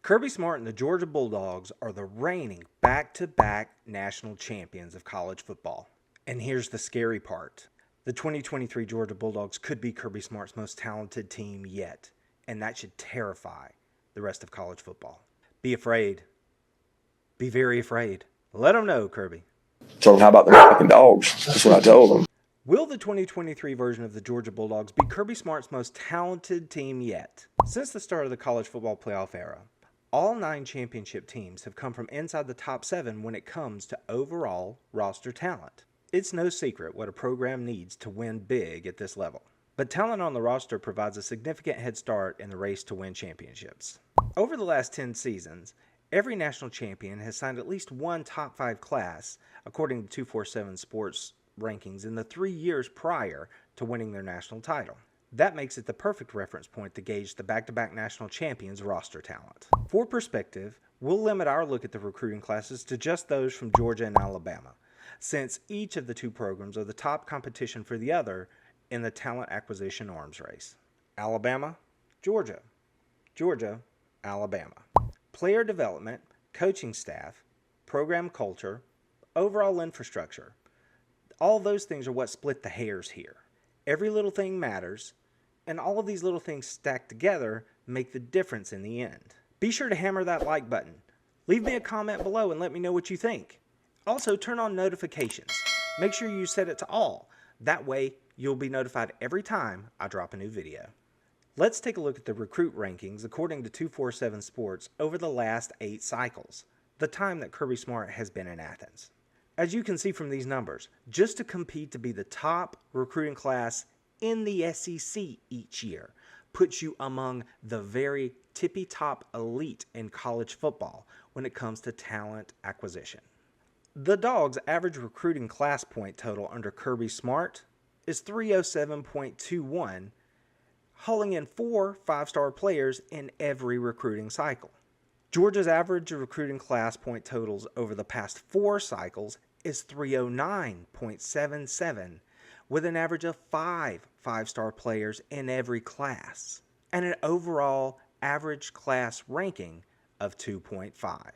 Kirby Smart and the Georgia Bulldogs are the reigning back-to-back national champions of college football. And here's the scary part. The 2023 Georgia Bulldogs could be Kirby Smart's most talented team yet, and that should terrify the rest of college football. Be afraid. Be very afraid. Let them know, Kirby. So how about the fucking dogs? That's what I told them. Will the 2023 version of the Georgia Bulldogs be Kirby Smart's most talented team yet? Since the start of the college football playoff era, all 9 championship teams have come from inside the top 7 when it comes to overall roster talent. It's no secret what a program needs to win big at this level. But talent on the roster provides a significant head start in the race to win championships. Over the last 10 seasons, every national champion has signed at least one top 5 class, according to 247 Sports rankings in the 3 years prior to winning their national title. That makes it the perfect reference point to gauge the back-to-back national champions' roster talent. For perspective, we'll limit our look at the recruiting classes to just those from Georgia and Alabama, since each of the 2 programs are the top competition for the other in the talent acquisition arms race. Alabama, Georgia. Georgia, Alabama. Player development, coaching staff, program culture, overall infrastructure. All those things are what split the hairs here. Every little thing matters, and all of these little things stacked together make the difference in the end. Be sure to hammer that like button. Leave me a comment below and let me know what you think. Also, turn on notifications. Make sure you set it to all. That way, you'll be notified every time I drop a new video. Let's take a look at the recruit rankings according to 247 Sports over the last 8 cycles, the time that Kirby Smart has been in Athens. As you can see from these numbers, just to compete to be the top recruiting class in the SEC each year puts you among the very tippy-top elite in college football when it comes to talent acquisition. The Dawgs' average recruiting class point total under Kirby Smart is 307.21, hauling in 4 5-star players in every recruiting cycle. Georgia's average recruiting class point totals over the past 4 cycles is 309.77, with an average of 5 5-star players in every class, and an overall average class ranking of 2.5.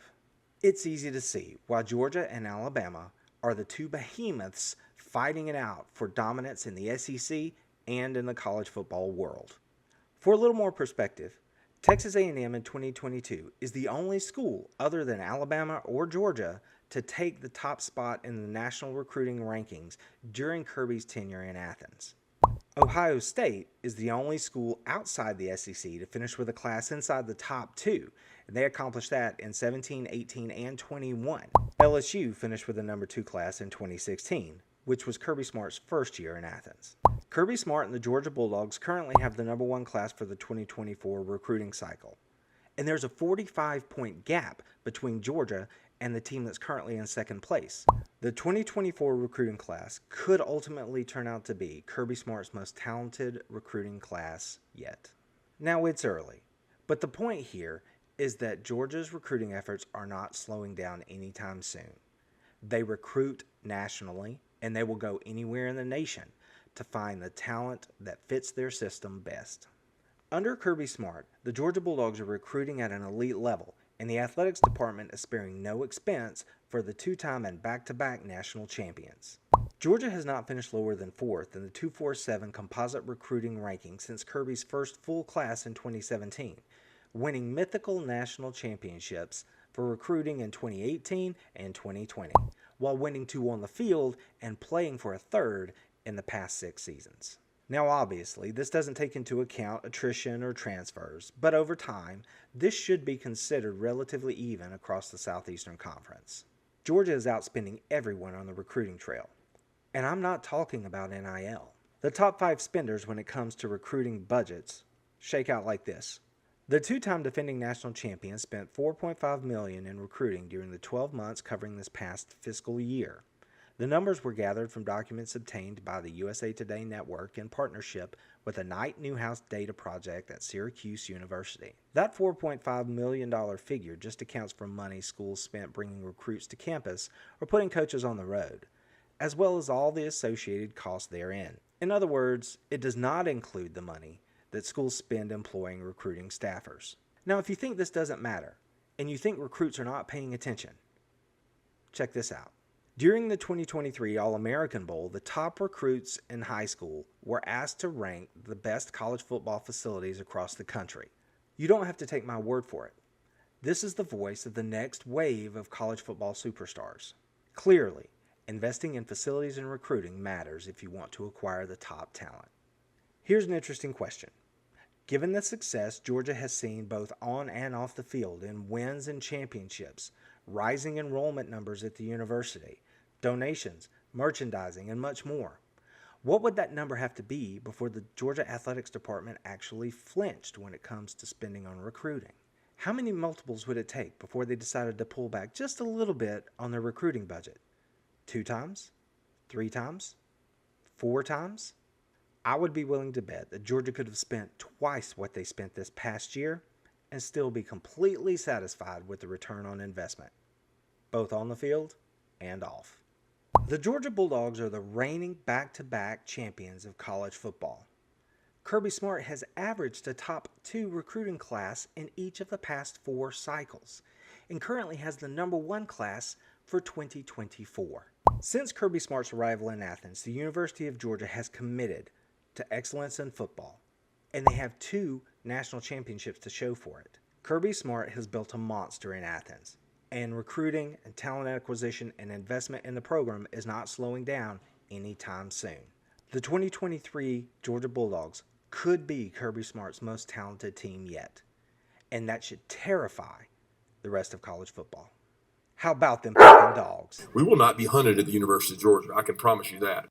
It's easy to see why Georgia and Alabama are the 2 behemoths fighting it out for dominance in the SEC and in the college football world. For a little more perspective, Texas A&M in 2022 is the only school other than Alabama or Georgia to take the top spot in the national recruiting rankings during Kirby's tenure in Athens. Ohio State is the only school outside the SEC to finish with a class inside the top 2, and they accomplished that in 17, 18, and 21. LSU finished with the number 2 class in 2016, which was Kirby Smart's first year in Athens. Kirby Smart and the Georgia Bulldogs currently have the number 1 class for the 2024 recruiting cycle. And there's a 45-point gap between Georgia and the team that's currently in second place. The 2024 recruiting class could ultimately turn out to be Kirby Smart's most talented recruiting class yet. Now, it's early, but the point here is that Georgia's recruiting efforts are not slowing down anytime soon. They recruit nationally, and they will go anywhere in the nation to find the talent that fits their system best. Under Kirby Smart, the Georgia Bulldogs are recruiting at an elite level, and the athletics department is sparing no expense for the 2-time and back-to-back national champions. Georgia has not finished lower than 4th in the 247 composite recruiting ranking since Kirby's first full class in 2017, winning mythical national championships for recruiting in 2018 and 2020, while winning 2 on the field and playing for a 3rd in the past 6 seasons. Now, obviously, this doesn't take into account attrition or transfers, but over time, this should be considered relatively even across the Southeastern Conference. Georgia is outspending everyone on the recruiting trail, and I'm not talking about NIL. The top 5 spenders when it comes to recruiting budgets shake out like this. The 2-time defending national champion spent $4.5 million in recruiting during the 12 months covering this past fiscal year. The numbers were gathered from documents obtained by the USA Today Network in partnership with the Knight Newhouse Data Project at Syracuse University. That $4.5 million figure just accounts for money schools spent bringing recruits to campus or putting coaches on the road, as well as all the associated costs therein. In other words, it does not include the money that schools spend employing recruiting staffers. Now, if you think this doesn't matter, and you think recruits are not paying attention, check this out. During the 2023 All-American Bowl, the top recruits in high school were asked to rank the best college football facilities across the country. You don't have to take my word for it. This is the voice of the next wave of college football superstars. Clearly, investing in facilities and recruiting matters if you want to acquire the top talent. Here's an interesting question. Given the success Georgia has seen both on and off the field in wins and championships, rising enrollment numbers at the university, donations, merchandising, and much more, what would that number have to be before the Georgia Athletics Department actually flinched when it comes to spending on recruiting? How many multiples would it take before they decided to pull back just a little bit on their recruiting budget? 2 times? 3 times? 4 times? I would be willing to bet that Georgia could have spent twice what they spent this past year and still be completely satisfied with the return on investment, both on the field and off. The Georgia Bulldogs are the reigning back-to-back champions of college football. Kirby Smart has averaged a top 2 recruiting class in each of the past 4 cycles and currently has the number 1 class for 2024. Since Kirby Smart's arrival in Athens, the University of Georgia has committed to excellence in football, and they have 2 national championships to show for it. Kirby Smart has built a monster in Athens, and recruiting and talent acquisition and investment in the program is not slowing down anytime soon. The 2023 Georgia Bulldogs could be Kirby Smart's most talented team yet, and that should terrify the rest of college football. How about them fucking dogs? We will not be hunted at the University of Georgia. I can promise you that.